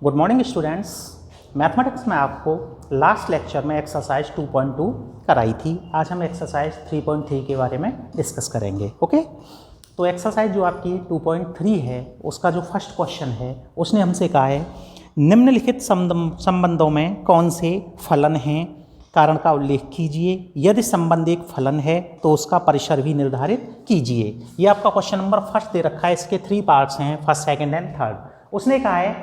Good morning students. Mathematics में आपको last lecture में एक्सरसाइज 2.2 कराई थी। आज हम एक्सरसाइज 3.3 के बारे में डिस्कस करेंगे। ओके, तो एक्सरसाइज जो आपकी 2.3 है उसका जो फर्स्ट क्वेश्चन है उसने हमसे कहा है निम्नलिखित संबंधों में कौन से फलन हैं, कारण का उल्लेख कीजिए। यदि संबंध एक फलन है तो उसका परिसर भी निर्धारित कीजिए। ये आपका क्वेश्चन नंबर फर्स्ट दे रखा है। इसके 3 पार्ट्स हैं, फर्स्ट, सेकंड एंड थर्ड। उसने कहा है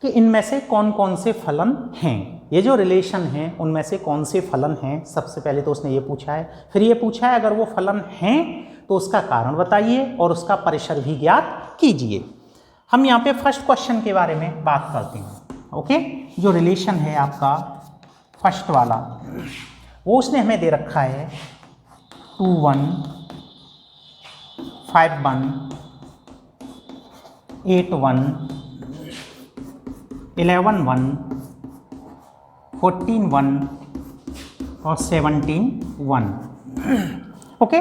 कि इनमें से कौन कौन से फलन हैं, ये जो रिलेशन हैं उनमें से कौन से फलन हैं। सबसे पहले तो उसने ये पूछा है, फिर ये पूछा है अगर वो फलन हैं तो उसका कारण बताइए और उसका परिसर भी ज्ञात कीजिए। हम यहाँ पे फर्स्ट क्वेश्चन के बारे में बात करते हैं। ओके, जो रिलेशन है आपका फर्स्ट वाला वो उसने हमें दे रखा है 2 1 5 1 8 1 11 1 14 1 और 17 1। ओके,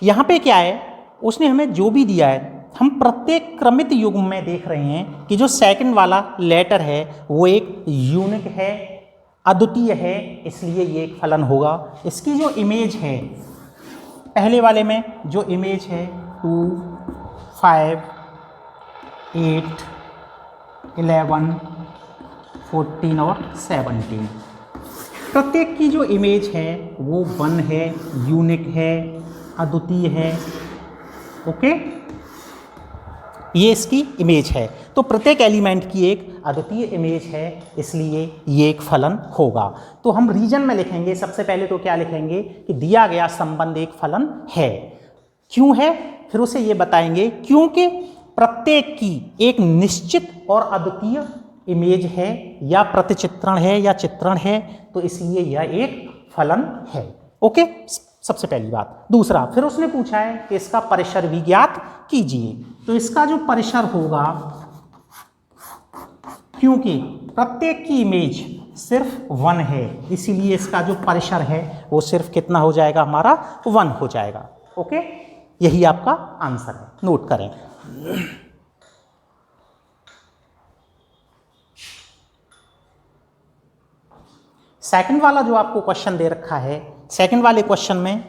यहाँ पे क्या है, उसने हमें जो भी दिया है हम प्रत्येक क्रमित युग्म में देख रहे हैं कि जो सेकंड वाला लेटर है वो एक यूनिक है, अद्वितीय है, इसलिए ये एक फलन होगा। इसकी जो इमेज है पहले वाले में जो इमेज है 2 5 8 11 14 और 17, प्रत्येक की जो इमेज है वो 1 है, यूनिक है, अद्वितीय है। ओके, ये इसकी इमेज है। तो प्रत्येक एलिमेंट की एक अद्वितीय इमेज है, इसलिए ये एक फलन होगा। तो हम रीजन में लिखेंगे। सबसे पहले तो क्या लिखेंगे कि दिया गया संबंध एक फलन है। क्यों है, फिर उसे ये बताएंगे क्योंकि प्रत्येक की एक निश्चित और अद्वितीय इमेज है या प्रतिचित्रण है या चित्रण है, तो इसलिए यह एक फलन है। ओके, सबसे पहली बात। दूसरा, फिर उसने पूछा है कि इसका परिसर भी ज्ञात कीजिए। तो इसका जो परिसर होगा, क्योंकि प्रत्येक की इमेज सिर्फ 1 है, इसीलिए इसका जो परिसर है वो सिर्फ कितना हो जाएगा, हमारा 1 हो जाएगा। ओके, यही आपका आंसर है, नोट करें। सेकंड वाला जो आपको क्वेश्चन दे रखा है, सेकंड वाले क्वेश्चन में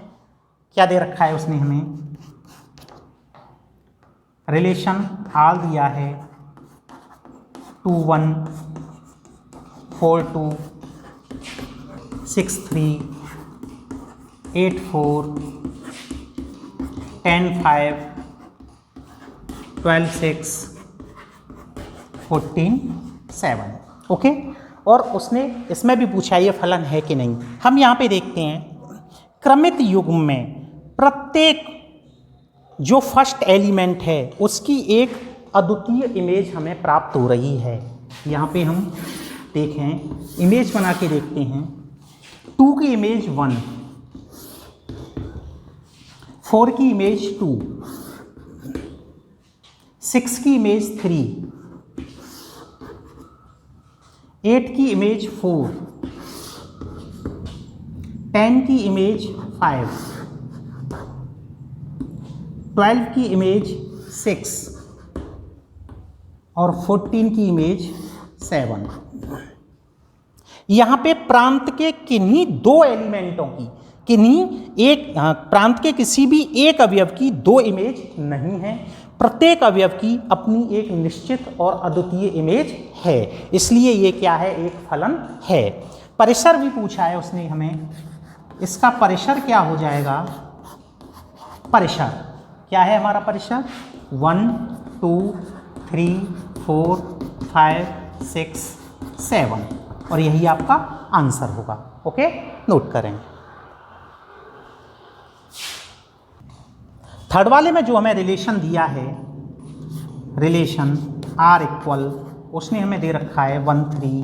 क्या दे रखा है उसने हमें, रिलेशन आल दिया है 2 1 4 2 6 3 8 4 10 5 12 6 14 7। ओके, और उसने इसमें भी पूछा ये फलन है कि नहीं। हम यहाँ पे देखते हैं क्रमित युग्म में प्रत्येक जो फर्स्ट एलिमेंट है उसकी एक अद्वितीय इमेज हमें प्राप्त हो रही है। यहाँ पे हम देखें, इमेज बना के देखते हैं। 2 की इमेज 1, 4 की इमेज 2, 6 की इमेज 3, 8 की इमेज 4, 10 की इमेज 5, 12 की इमेज 6 और 14 की इमेज 7। यहाँ पे प्रांत के किन्हीं 2 एलिमेंटों की, प्रांत के किसी भी एक अवयव की 2 इमेज नहीं है। प्रत्येक अवयव की अपनी एक निश्चित और अद्वितीय इमेज है, इसलिए ये क्या है, एक फलन है। परिसर भी पूछा है उसने हमें, इसका परिसर क्या हो जाएगा, परिसर क्या है हमारा परिसर 1 2 3 4 5 6 7, और यही आपका आंसर होगा। ओके, नोट करें। थर्ड वाले में जो हमें रिलेशन दिया है, रिलेशन R इक्वल, उसने हमें दे रखा है 1 3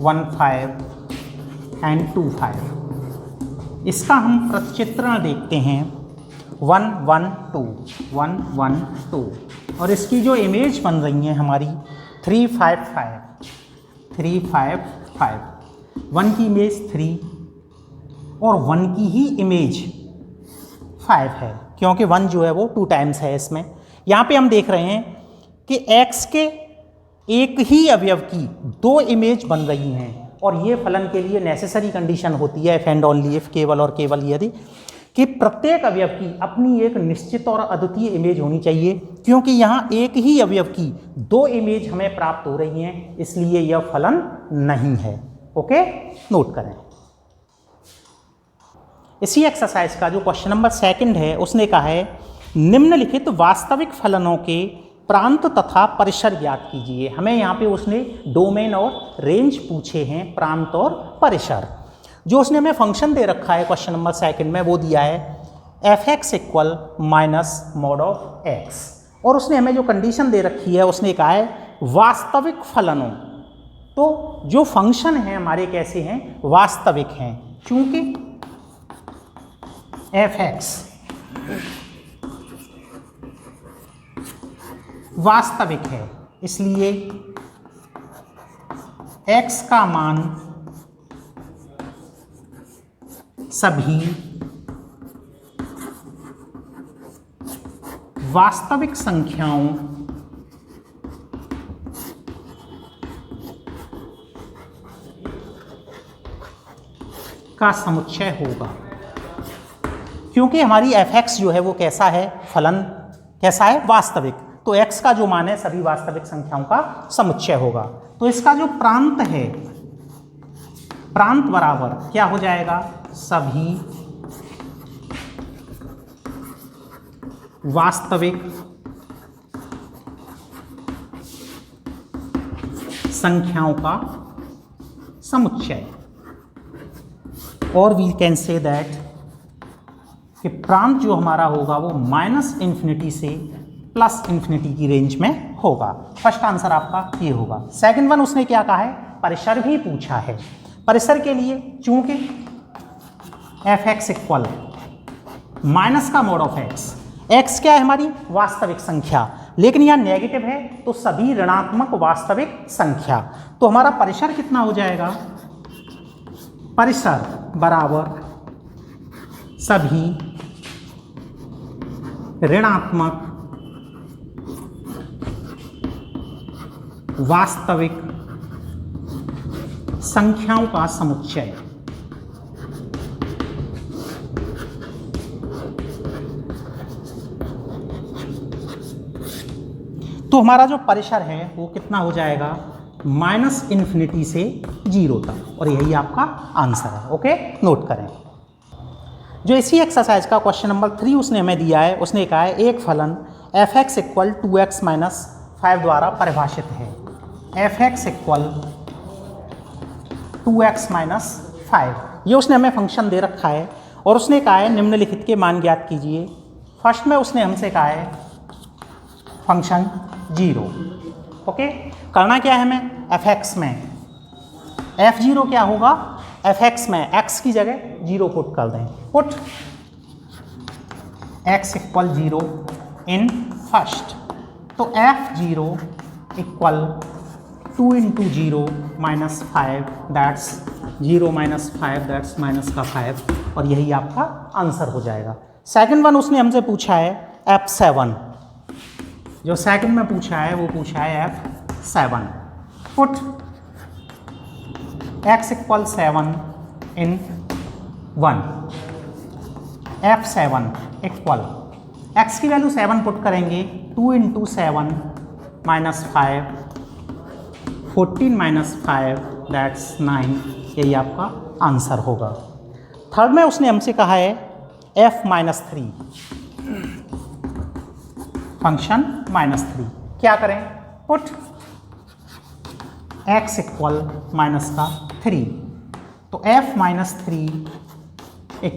1 5 एंड 2 5। इसका हम प्रतिचित्रण देखते हैं 1 1 2 1 1 2, और इसकी जो इमेज बन रही है हमारी 3 5 5 3 5 5। 1 की इमेज 3 और 1 की ही इमेज 5 है, क्योंकि 1 जो है वो 2 टाइम्स है इसमें। यहाँ पे हम देख रहे हैं कि x के एक ही अवयव की दो इमेज बन रही हैं, और ये फलन के लिए नेसेसरी कंडीशन होती है, इफ एंड ओनली इफ, केवल और केवल यदि, कि प्रत्येक अवयव की अपनी एक निश्चित और अद्वितीय इमेज होनी चाहिए। क्योंकि यहाँ एक ही अवयव की दो इमेज हमें प्राप्त हो रही हैं, इसलिए यह फलन नहीं है। ओके, नोट करें। इसी एक्सरसाइज का जो क्वेश्चन नंबर 2 है, उसने कहा है निम्नलिखित वास्तविक फलनों के प्रांत तथा परिसर ज्ञात कीजिए। हमें यहाँ पे उसने डोमेन और रेंज पूछे हैं, प्रांत और परिसर। जो उसने हमें फंक्शन दे रखा है क्वेश्चन नंबर 2 में, वो दिया है f(x) minus mod of x, और उसने हमें जो कंडीशन दे रखी है उसने कहा है वास्तविक फलनों। तो जो फंक्शन हैं हमारे कैसे हैं, वास्तविक हैं, क्योंकि f(x) वास्तविक है, इसलिए x का मान सभी वास्तविक संख्याओं का समुच्चय होगा। क्योंकि हमारी f(x) जो है वो कैसा है, फलन कैसा है, वास्तविक, तो x का जो मान है सभी वास्तविक संख्याओं का समुच्चय होगा। तो इसका जो प्रांत है, प्रांत बराबर क्या हो जाएगा, सभी वास्तविक संख्याओं का समुच्चय। और वी कैन से दैट कि प्रांत जो हमारा होगा वो -∞ से +∞ की रेंज में होगा। फर्स्ट आंसर आपका ये होगा। सेकंड वन उसने क्या कहा है, परिसर भी पूछा है। परिसर के लिए चूंकि f(x) माइनस का मॉड ऑफ x, x क्या है हमारी वास्तविक संख्या, लेकिन यहाँ नेगेटिव है तो सभी ऋणात्मक वास्तविक संख्या, तो हमारा परिसर कितना हो जाएगा, परिसर बराबर सभी ऋणात्मक वास्तविक संख्याओं का समुच्चय। तो हमारा जो परिसर है वो कितना हो जाएगा, -∞ से 0 तक, और यही आपका आंसर है। ओके, नोट करें। जो इसी एक्सरसाइज का क्वेश्चन नंबर 3 उसने हमें दिया है, उसने कहा है एक फलन f(x) 2x - 5 द्वारा परिभाषित है। f(x) 2x - 5, ये उसने हमें फंक्शन दे रखा है, और उसने कहा है निम्नलिखित के मान ज्ञात कीजिए। फर्स्ट में उसने हमसे कहा है फंक्शन 0। ओके, करना क्या है हमें, f(x) में f0 क्या होगा, f(x) में x की जगह 0 पुट कर दें, पुट x = 0 इन फर्स्ट, तो f0 = 2 × 0 - 5, दैट्स 0 - 5, दैट्स -5, और यही आपका आंसर हो जाएगा। सेकंड वन उसने हमसे पूछा है f7, जो सेकंड में पूछा है वो पूछा है f7, पुट x = 7 इन 1, f7 = x की वैल्यू 7 पुट करेंगे, 2 × 7 - 5, 14 - 5, दैट्स 9, यही आपका आंसर होगा। थर्ड में उसने हमसे कहा है f-3, फंक्शन -3, क्या करें, पुट x = -3, तो f-3 =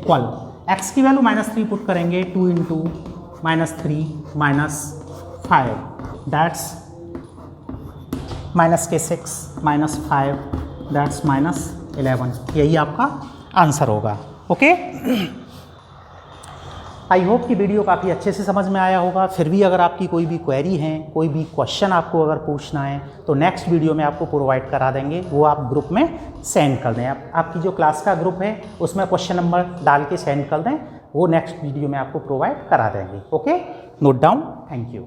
x की वैल्यू -3 पुट करेंगे, 2 × -3 - 5, दैट्स -6 - 5, दैट्स -11, यही आपका आंसर होगा। ओके, आई होप कि वीडियो काफ़ी अच्छे से समझ में आया होगा। फिर भी अगर आपकी कोई भी क्वेरी है, कोई भी क्वेश्चन आपको अगर पूछना है, तो नेक्स्ट वीडियो में आपको प्रोवाइड करा देंगे, वो आप ग्रुप में सेंड कर दें। आपकी जो क्लास का ग्रुप है उसमें क्वेश्चन नंबर डाल के सेंड कर दें, वो नेक्स्ट वीडियो में आपको प्रोवाइड करा देंगे। Okay, note down, thank you.